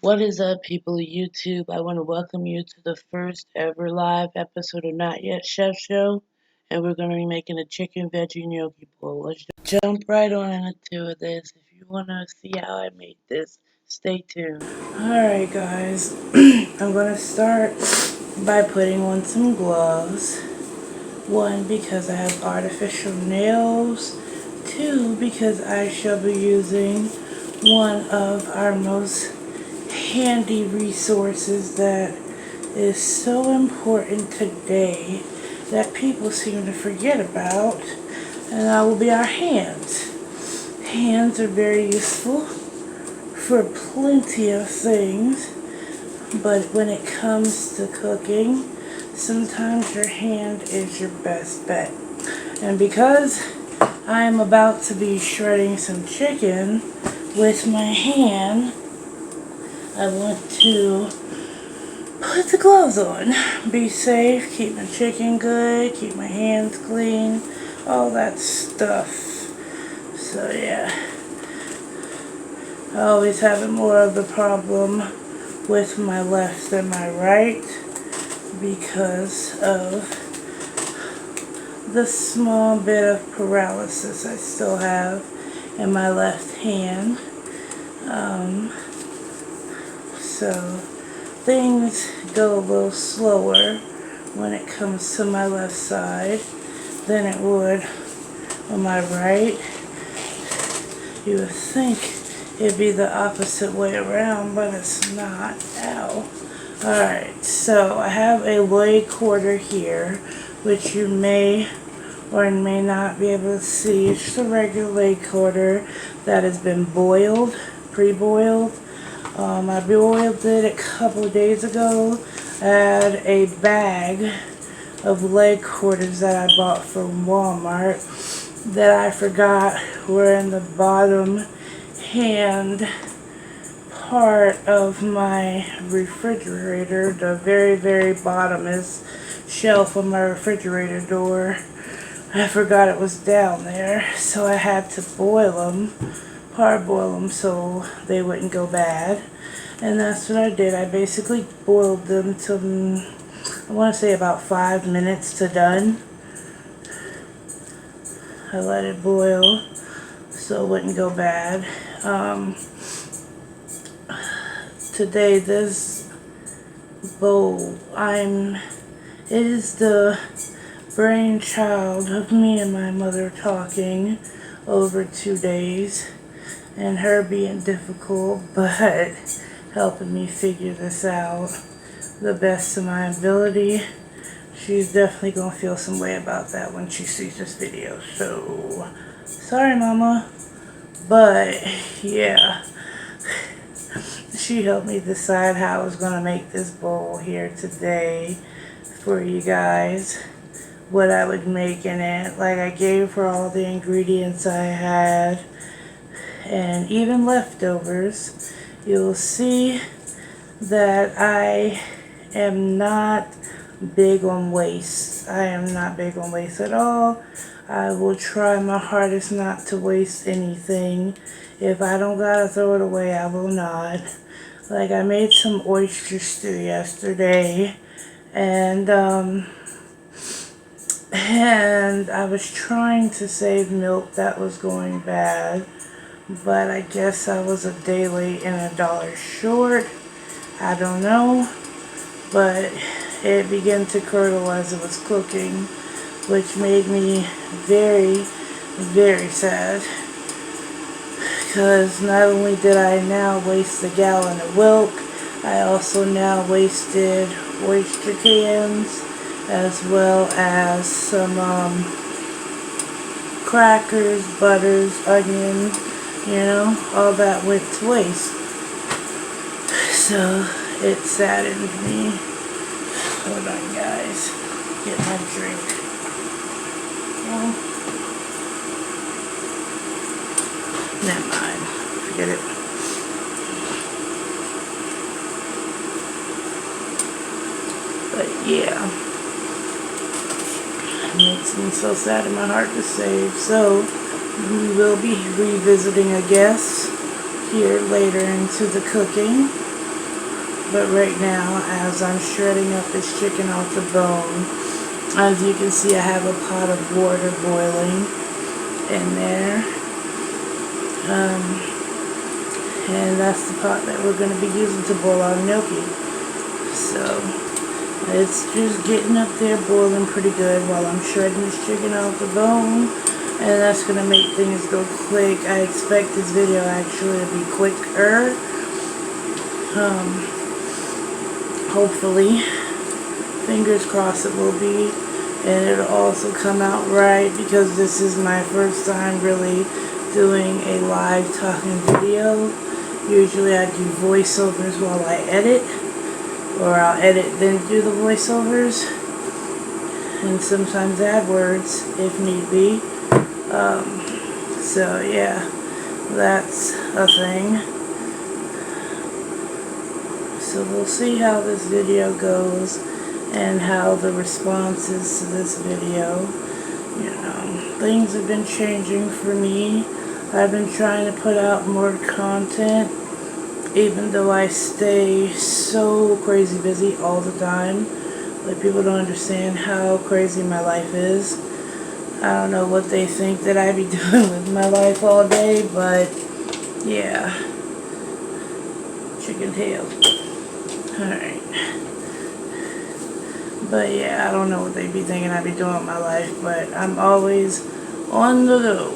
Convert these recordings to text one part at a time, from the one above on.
What is up, people of YouTube? I want to welcome you to the first ever live episode of Not Yet Chef Show, and we're going to be making a chicken veggie gnocchi bowl. Let's jump right on into this. If you want to see how I made this, stay tuned. Alright guys, I'm going to start by putting on some gloves. One, because I have artificial nails. Two, because I shall be using one of our most handy resources that is so important today that people seem to forget about, and that will be our hands. Hands are very useful for plenty of things, but when it comes to cooking, sometimes your hand is your best bet. And because I am about to be shredding some chicken with my hand, I want to put the gloves on. Be safe, keep my chicken good, keep my hands clean, all that stuff. So yeah, I always have more of the problem with my left than my right because of the small bit of paralysis I still have in my left hand. So things go a little slower when it comes to my left side than it would on my right. You would think it'd be the opposite way around, but it's not. Ow. Alright, so I have a Lloyd quarter here, which you may or may not be able to see. It's just a regular Lloyd quarter that has been boiled, pre-boiled. I boiled it a couple of days ago. I had a bag of leg quarters that I bought from Walmart that I forgot were in the bottom hand part of my refrigerator, the very, very bottomest shelf of my refrigerator door. I forgot it was down there, so I had to boil them. Parboil them so they wouldn't go bad, and that's what I did. I basically boiled them to, I want to say, about 5 minutes to done. I let it boil so it wouldn't go bad. Today this bowl, it is the brainchild of me and my mother talking over 2 days. And her being difficult, but helping me figure this out the best of my ability. She's definitely going to feel some way about that when she sees this video. So, sorry mama. But, yeah. She helped me decide how I was going to make this bowl here today for you guys. What I would make in it. Like, I gave her all the ingredients I had. And even leftovers. You'll see that I am not big on waste. I am not big on waste at all. I will try my hardest not to waste anything. If I don't gotta throw it away, I will not. Like, I made some oyster stew yesterday, and I was trying to save milk that was going bad. But I guess I was a day late and $1 short. I don't know. But it began to curdle as it was cooking, which made me very, very sad. Because not only did I now waste a gallon of milk, I also now wasted oyster cans, as well as some crackers, butters, onions. You know, all that went to waste. So, it saddened me. Hold on, guys. Get my drink. Oh. Never mind. Forget it. But, yeah. It makes me so sad in my heart to save. So, we will be revisiting a guest here later into the cooking. But right now, as I'm shredding up this chicken off the bone, as you can see, I have a pot of water boiling in there. And that's the pot that we're going to be using to boil our gnocchi. So it's just getting up there boiling pretty good while I'm shredding this chicken off the bone. And that's going to make things go quick. I expect this video actually to be quicker. Hopefully. Fingers crossed it will be. And it'll also come out right because this is my first time really doing a live talking video. Usually I do voiceovers while I edit. Or I'll edit then do the voiceovers. And sometimes add words if need be. So yeah, that's a thing. So we'll see how this video goes and how the response is to this video. You know, things have been changing for me. I've been trying to put out more content, even though I stay so crazy busy all the time. Like, people don't understand how crazy my life is. I don't know what they think that I be doing with my life all day, but yeah. Chicken tail. Alright. But yeah, I don't know what they be thinking I be doing with my life, but I'm always on the go.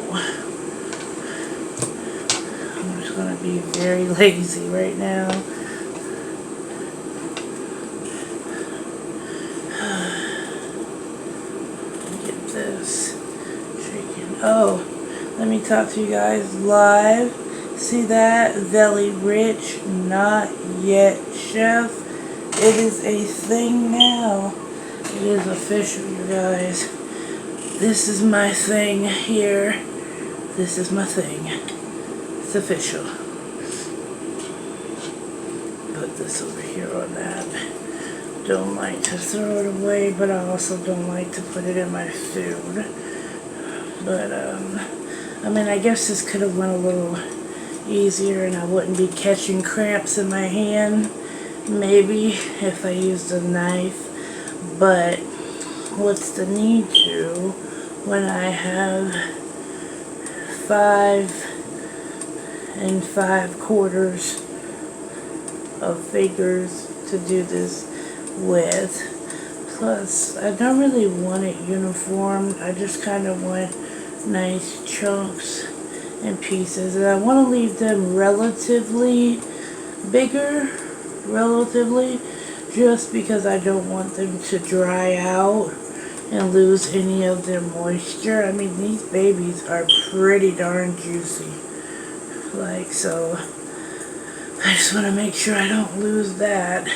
I'm just gonna be very lazy right now. Get this chicken. Oh, let me talk to you guys live. See that? Veggie rich, not yet chef. It is a thing now. It is official, you guys. This is my thing here. This is my thing. It's official. Put this over here on that. Don't like to throw it away, but I also don't like to put it in my food. But, I mean, I guess this could have went a little easier and I wouldn't be catching cramps in my hand. Maybe if I used a knife. But what's the need to when I have 5 5/4 of fingers to do this with? Plus, I don't really want it uniform. I just kind of want nice chunks and pieces. And I want to leave them relatively bigger, just because I don't want them to dry out and lose any of their moisture. I mean, these babies are pretty darn juicy. Like, so I just want to make sure I don't lose that.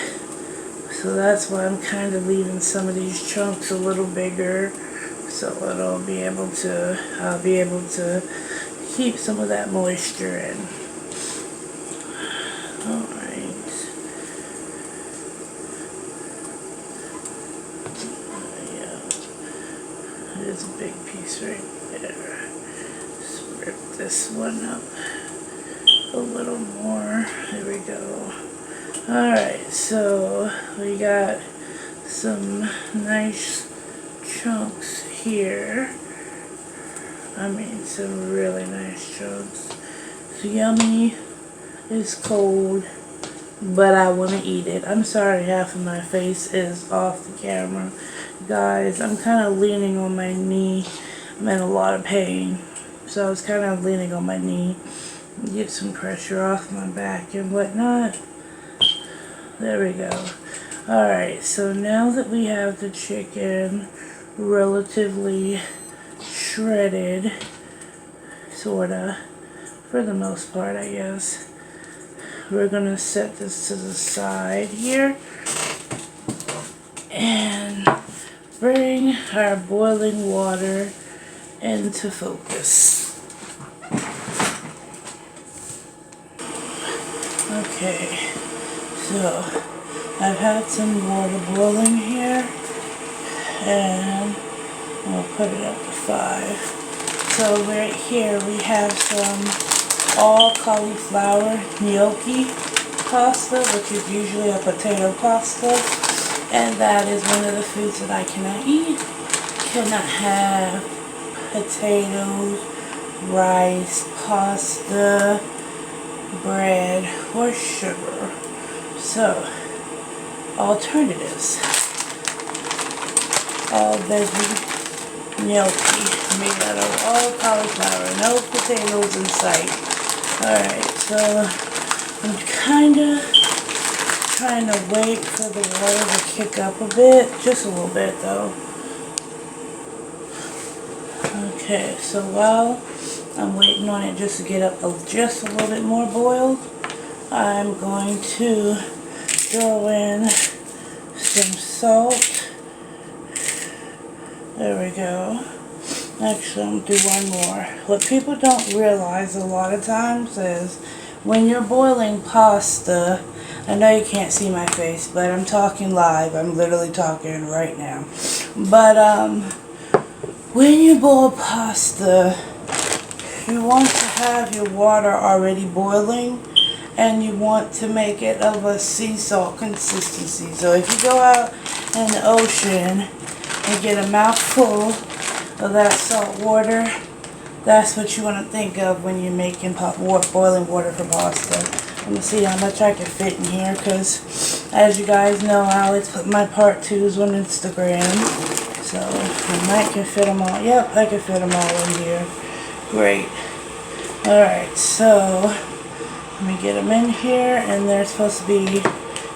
So that's why I'm kind of leaving some of these chunks a little bigger, so I'll be able to keep some of that moisture in. Alright. Yeah. There's a big piece right there. Just rip this one up a little more. There we go. Alright, so we got some nice chunks here. I mean, some really nice chunks. It's yummy. It's cold, but I want to eat it. I'm sorry half of my face is off the camera. Guys, I'm kind of leaning on my knee. I'm in a lot of pain, so I was kind of leaning on my knee. Get some pressure off my back and whatnot. There we go. Alright, so now that we have the chicken relatively shredded, sorta, for the most part, I guess, we're gonna set this to the side here and bring our boiling water into focus. Okay. So, I've had some water boiling here, and I'll put it up to 5. So right here we have some all cauliflower gnocchi. pasta, which is usually a potato pasta, and that is one of the foods that I cannot eat. Cannot have potatoes, rice, pasta, bread, or sugar. So, alternatives. All veggie gnocchi made out of all cauliflower, no potatoes in sight. Alright, so I'm kinda trying to wait for the water to kick up a bit, just a little bit though. Okay, so while I'm waiting on it just to get up just a little bit more boiled, I'm going to throw in some salt. There we go. Actually, I'm going to do one more. What people don't realize a lot of times is when you're boiling pasta, I know you can't see my face, but I'm talking live. I'm literally talking right now. But when you boil pasta, you want to have your water already boiling, and you want to make it of a sea salt consistency. So if you go out in the ocean and get a mouthful of that salt water, that's what you want to think of when you're making boiling water for pasta. Let me see how much I can fit in here, because as you guys know, I always put my part 2s on Instagram. So I might can fit them all. Yep, I can fit them all in here. Great. Alright, so let me get them in here, and they're supposed to be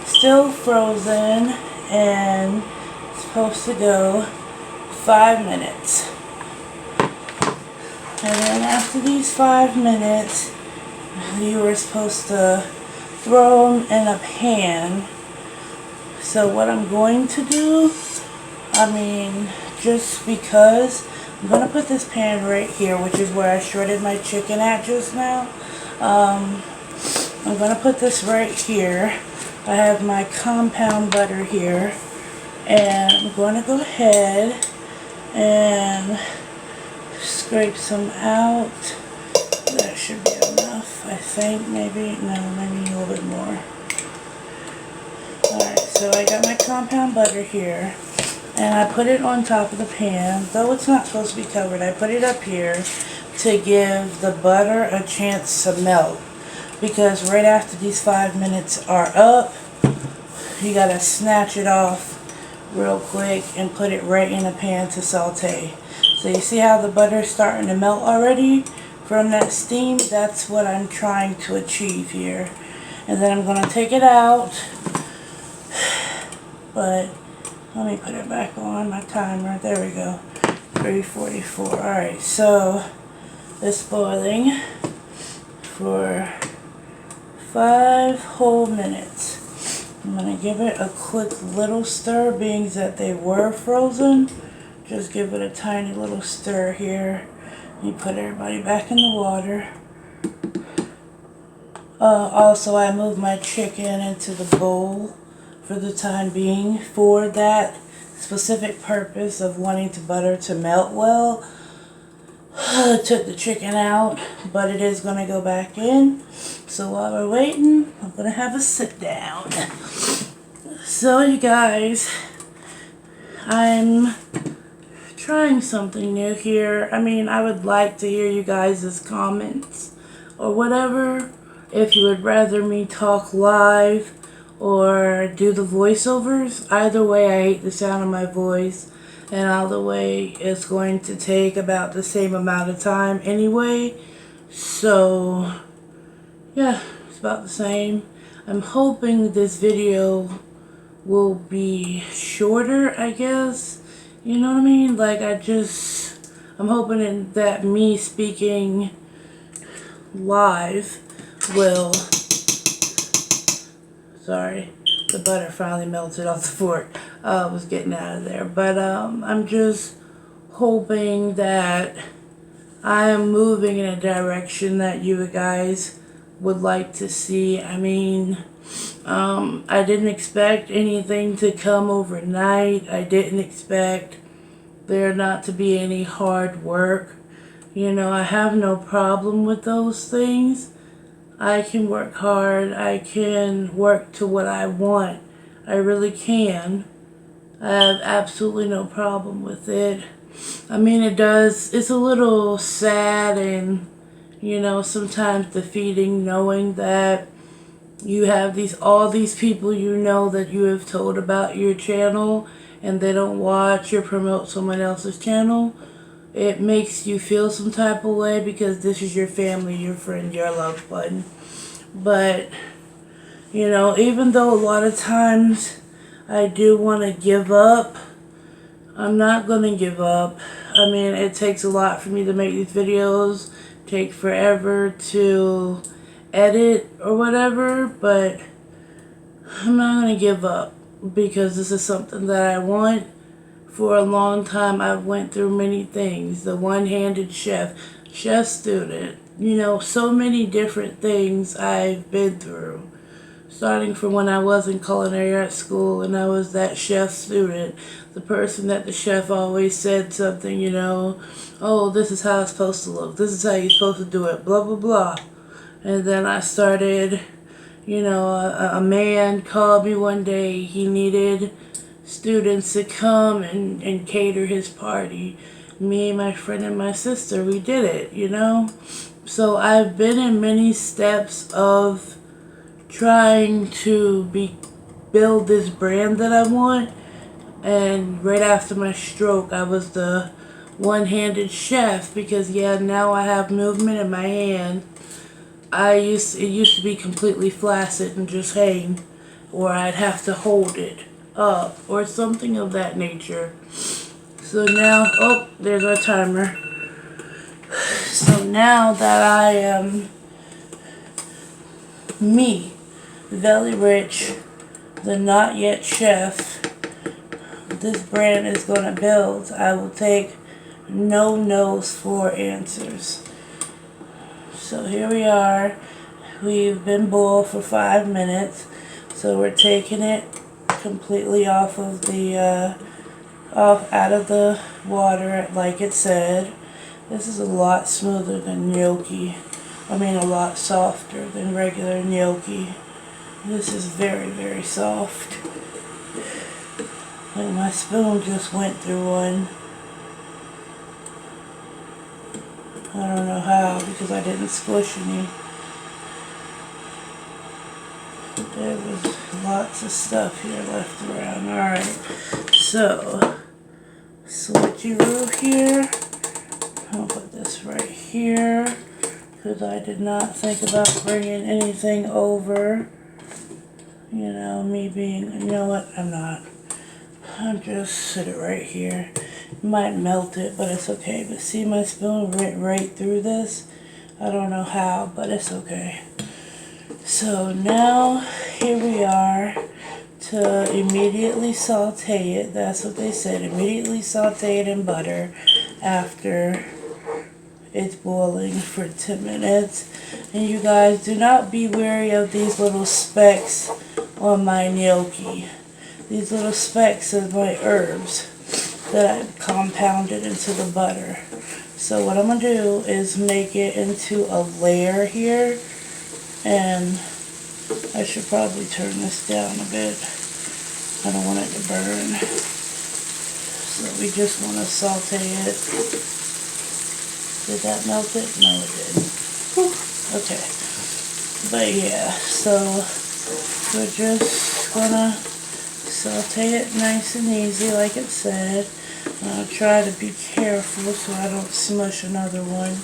still frozen, and it's supposed to go 5 minutes. And then after these 5 minutes, you were supposed to throw them in a pan. So what I'm going to do, just because, I'm going to put this pan right here, which is where I shredded my chicken at just now. I'm going to put this right here. I have my compound butter here, and I'm going to go ahead and scrape some out. That should be enough, I think. Maybe a little bit more. Alright, so I got my compound butter here, and I put it on top of the pan. Though it's not supposed to be covered, I put it up here to give the butter a chance to melt. Because right after these 5 minutes are up, you gotta snatch it off real quick and put it right in a pan to saute. So you see how the butter is starting to melt already from that steam? That's what I'm trying to achieve here. And then I'm going to take it out. But let me put it back on my timer. There we go. 3:44. Alright, so it's boiling for 5 whole minutes. I'm going to give it a quick little stir, being that they were frozen. Just give it a tiny little stir here. You put everybody back in the water. Also, I moved my chicken into the bowl for the time being for that specific purpose of wanting the butter to melt well. I took the chicken out, but it is going to go back in. So while we're waiting, I'm going to have a sit down. So you guys, I'm trying something new here. I would like to hear you guys' comments or whatever. If you would rather me talk live or do the voiceovers, either way, I hate the sound of my voice. And either way, it's going to take about the same amount of time anyway. So, yeah, it's about the same. I'm hoping this video will be shorter, I guess. You know what I mean? Like, I'm hoping that me speaking live will... Sorry, the butter finally melted off the fork. I was getting out of there. But I'm just hoping that I am moving in a direction that you guys would like to see. I didn't expect anything to come overnight. I didn't expect there not to be any hard work. I have no problem with those things. I can work hard. I can work to what I want. I really can. I have absolutely no problem with it. I mean, it's a little sad and, sometimes defeating knowing that you have all these people that you have told about your channel and they don't watch or promote someone else's channel. It makes you feel some type of way because this is your family, your friend, your loved one. But, even though a lot of times I do want to give up, I'm not going to give up. I mean, it takes a lot for me to make these videos, take forever to edit or whatever, but I'm not going to give up because this is something that I want. For a long time, I've went through many things. The one-handed chef student, so many different things I've been through. Starting from when I was in culinary arts school and I was that chef student, the person that the chef always said something, oh, this is how it's supposed to look, this is how you're supposed to do it, blah, blah, blah. And then I started, a man called me one day, he needed students to come and cater his party. Me, my friend, and my sister, we did it, So I've been in many steps of trying to build this brand that I want, and right after my stroke I was the one-handed chef because now I have movement in my hand. It used to be completely flaccid and just hang, or I'd have to hold it up or something of that nature. So now, oh, there's our timer. So now that I am me, Velly Rich, the not yet chef, this brand is going to build. I will take no no's for answers. So here we are. We've been boiled for 5 minutes. So we're taking it completely off of the, out of the water like it said. This is a lot smoother than gnocchi. I mean a lot softer than regular gnocchi. This is very, very soft. Like my spoon just went through one. I don't know how because I didn't squish any. There was lots of stuff here left around. Alright, so switcheroo here. I'll put this right here because I did not think about bringing anything over. Me being, you know what, I'm not. I'll just sit it right here. Might melt it, but it's okay. But see, my spoon went right through this. I don't know how, but it's okay. So now, here we are to immediately saute it. That's what they said. Immediately saute it in butter after it's boiling for 10 minutes. And you guys, do not be wary of these little specks on my gnocchi. These little specks of my herbs that I've compounded into the butter. So what I'm going to do is make it into a layer here. And I should probably turn this down a bit. I don't want it to burn. So we just want to saute it. Did that melt it? No, it didn't. Whew. Okay. But yeah, so we're just gonna saute it nice and easy like it said. I'll try to be careful so I don't smush another one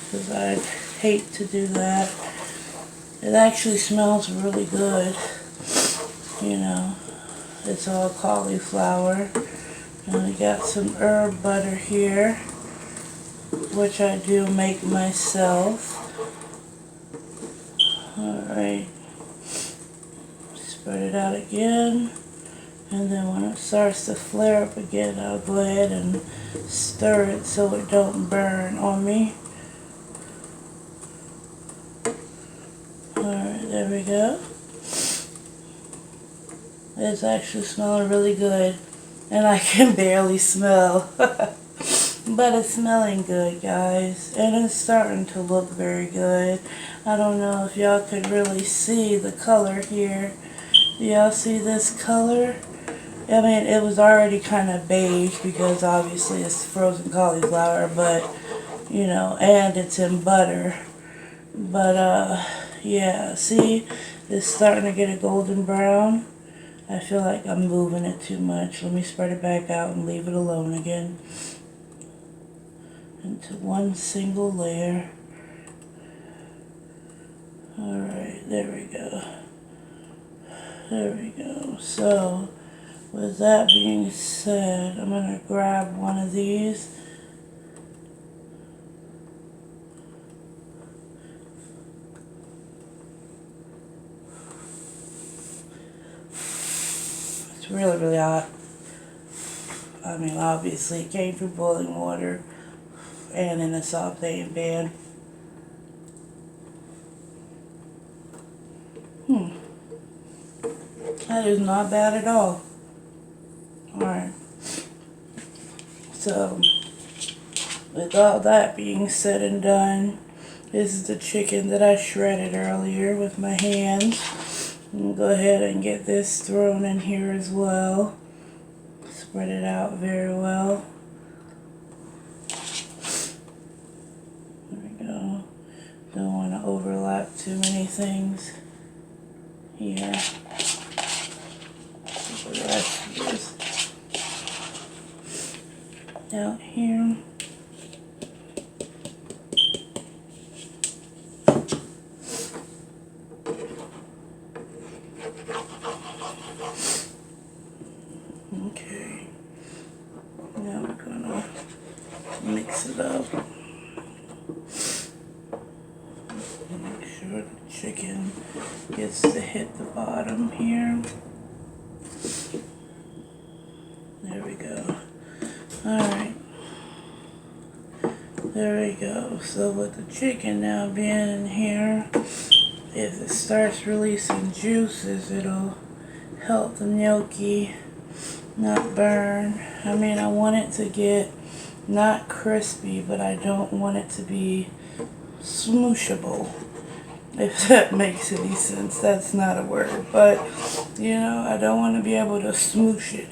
because I'd hate to do that. It actually smells really good. It's all cauliflower. And we got some herb butter here, which I do make myself. Alright. Spread it out again. And then when it starts to flare up again, I'll go ahead and stir it so it don't burn on me. Alright, there we go. It's actually smelling really good. And I can barely smell. But it's smelling good, guys, and it's starting to look very good. I don't know if y'all could really see the color here. Do y'all see this color? I mean, it was already kind of beige because obviously it's frozen cauliflower, but, you know, and it's in butter. But, yeah, see, it's starting to get a golden brown. I feel like I'm moving it too much. Let me spread it back out and leave it alone again. Into one single layer. Alright, there we go. There we go. So, with that being said, I'm going to grab one of these. It's really, really hot. I mean, obviously it came from boiling water and in a sauteing pan. That is not bad at all. Alright. So, with all that being said and done, this is the chicken that I shredded earlier with my hands. I'm going to go ahead and get this thrown in here as well. Spread it out very well. There we go. Don't want to overlap too many things here. The rest is out here. Okay. Now we're gonna mix it up. Make sure the chicken gets to hit the bottom here. There we go. Alright. There we go. So with the chicken now being in here, if it starts releasing juices, it'll help the gnocchi not burn. I mean, I want it to get not crispy, but I don't want it to be smooshable. If that makes any sense. That's not a word, but you know, I don't want to be able to smoosh it.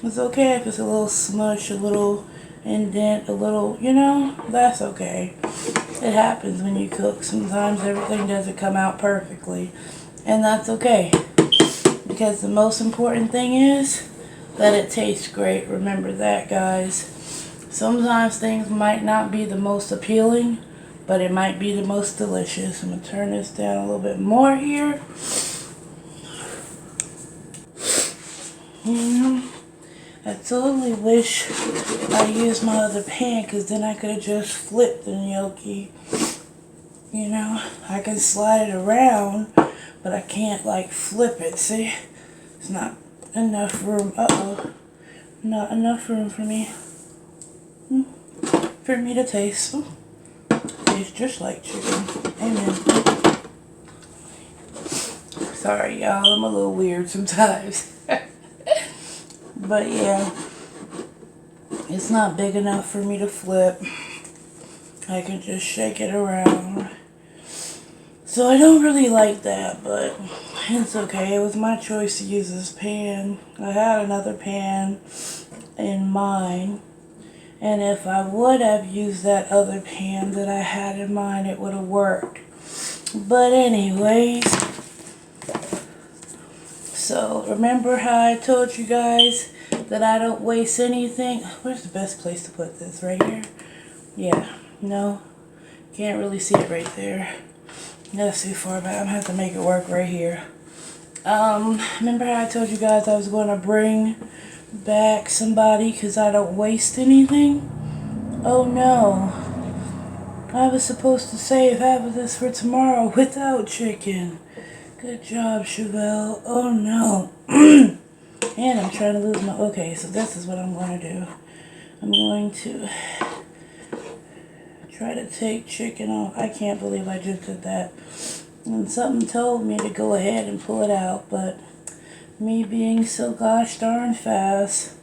It's okay if it's a little smush, a little indent, a little, you know, that's okay. It happens when you cook. Sometimes everything doesn't come out perfectly, and that's okay. Because the most important thing is that it tastes great. Remember that, guys. Sometimes things might not be the most appealing, but it might be the most delicious. I'm going to turn this down a little bit more here. I totally wish I used my other pan, because then I could have just flipped the gnocchi. You know, I can slide it around, but I can't like flip it. See? It's not enough room. Uh-oh. Not enough room for me. For me to taste. Tastes just like chicken. Amen. Sorry, y'all. I'm a little weird sometimes. But yeah. It's not big enough for me to flip. I can just shake it around. So I don't really like that, but it's okay. It was my choice to use this pan. I had another pan in mind, and if I would have used that other pan that I had in mind, it would have worked. But anyways, so remember how I told you guys that I don't waste anything? Where's the best place to put this? Right here? Yeah, no, can't really see it right there. That's too far back. I'm gonna have to make it work right here. Remember how I told you guys I was going to bring back somebody because I don't waste anything? Oh no. I was supposed to save half of this for tomorrow without chicken. Good job, Chevelle. Oh no. And I'm trying to lose my... Okay, so this is what I'm going to do. I'm going to try to take chicken off. I can't believe I just did that. And something told me to go ahead and pull it out, but me being so gosh darn fast,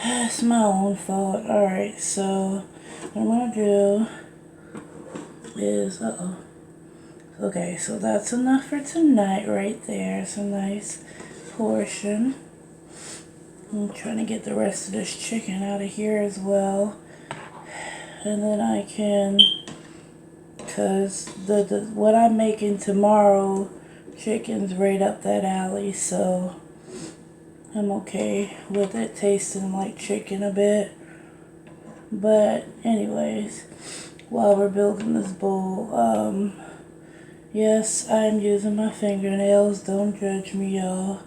It's my own fault. Alright, so what I'm gonna do is, okay, so that's enough for tonight right there. It's a nice portion. I'm trying to get the rest of this chicken out of here as well. And then I can, cause the what I'm making tomorrow, chicken's right up that alley, so I'm okay with it tasting like chicken a bit. But anyways, while we're building this bowl, yes, I'm using my fingernails. Don't judge me, y'all.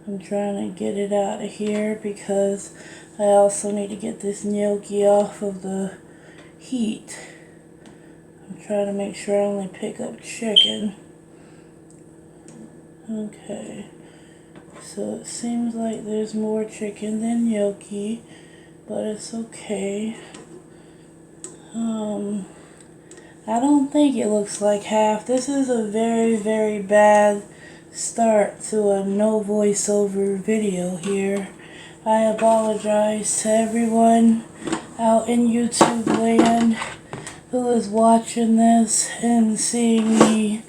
I'm trying to get it out of here because I also need to get this gnocchi off of the heat. I'm trying to make sure I only pick up chicken. Okay, so it seems like there's more chicken than gnocchi, but it's okay. I don't think it looks like half. This is a very, very bad start to a no voiceover video here. I apologize to everyone out in YouTube land who is watching this and seeing me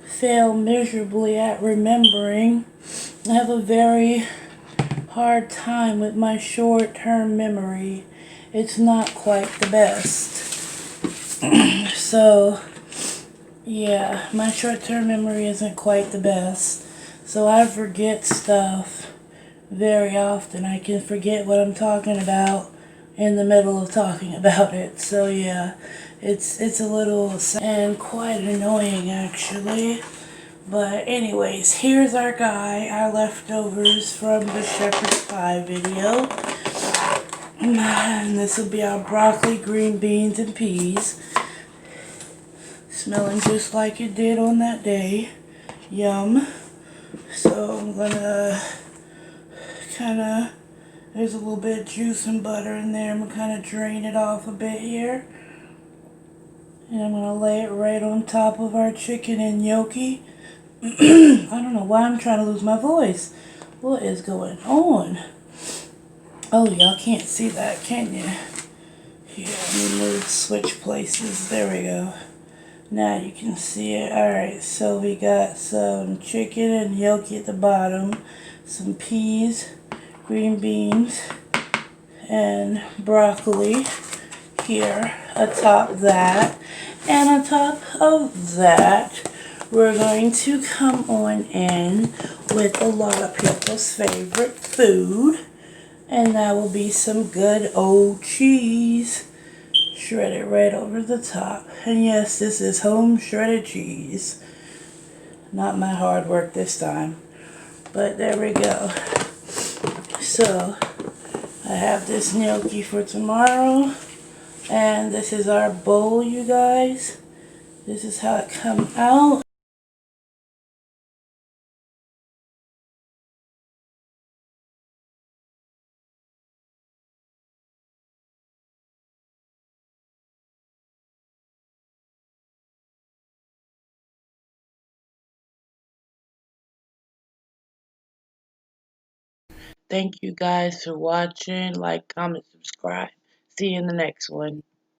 fail miserably at remembering. I have a very hard time with my short-term memory. It's not quite the best. So, yeah, my short-term memory isn't quite the best. So I forget stuff very often. I can forget what I'm talking about in the middle of talking about it. So yeah, it's a little and quite annoying actually. But anyways, here's our guy, our leftovers from the shepherd's pie video. And this will be our broccoli, green beans, and peas. Smelling just like it did on that day. Yum. So I'm gonna there's a little bit of juice and butter in there. I'm gonna drain it off a bit here. And I'm gonna lay it right on top of our chicken and gnocchi. I don't know why I'm trying to lose my voice. What is going on? Oh, y'all can't see that, can you? Here, let me move, switch places. There we go. Now you can see it. Alright, so we got some chicken and gnocchi at the bottom, some peas, green beans, and broccoli here atop that. And on top of that, we're going to come on in with a lot of people's favorite food. And that will be some good old cheese. Shredded right over the top. And yes, this is home shredded cheese. Not my hard work this time. But there we go. So, I have this gnocchi for tomorrow. And this is our bowl, you guys. This is how it comes out. Thank you guys for watching. Like, comment, subscribe. See you in the next one.